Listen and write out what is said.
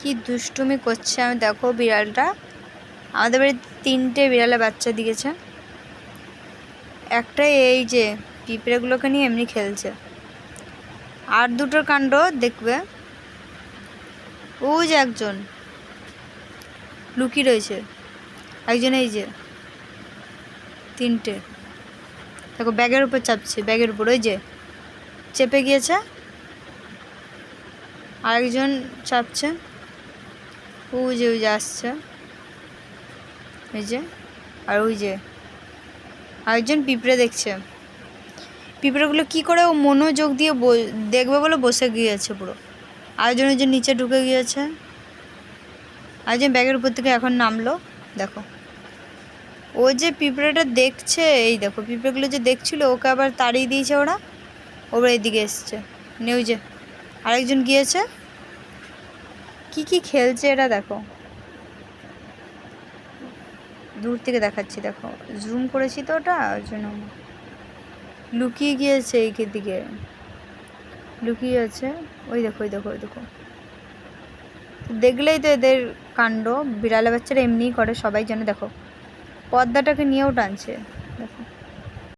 কি দুষ্টুমি করছে আমি দেখো বিড়ালটা। আমাদের বাড়িতে 3টে বিড়ালে বাচ্চা দিয়েছে। একটাই এই যে পিঁপড়েগুলোকে নিয়ে এমনি খেলছে। আর দুটোর কাণ্ড দেখবে। ও যে একজন লুকিয়ে রয়েছে, একজন এই যে 3টে দেখো ব্যাগের উপর চাপছে, ব্যাগের উপর ওই যে চেপে গিয়েছে, আরেকজন চাপছে, ও যে আসছে ওই যে, আর ওই যে আরেকজন পিঁপড়ে দেখছে। পিঁপড়েগুলো কি করে ও মনোযোগ দিয়ে দেখবে বলে বসে গিয়েছে পুরো। আরেকজন ওই যে নিচে ঢুকে গিয়েছে, আরেকজন ব্যাগের উপর থেকে এখন নামলো। দেখো ও যে পিঁপড়েটা দেখছে, এই দেখো পিঁপড়েগুলো যে দেখছিল ওকে আবার তাড়িয়ে দিয়েছে ওরা, ওরা এদিকে এসছে। ওই যে আরেকজন গিয়েছে, কি খেলছে এটা দেখো, দূর থেকে দেখাচ্ছি দেখো, জুম করেছি তো ওটা ওই জন্য। লুকিয়ে গিয়েছে এই দিকে, লুকিয়ে আছে, ওই দেখো ওই দেখো ওই দেখো। দেখলেই তো এদের কাণ্ড। বিড়ালে বাচ্চারা এমনিই করে সবাই, যেন দেখো পর্দাটাকে নিয়েও টানছে দেখো।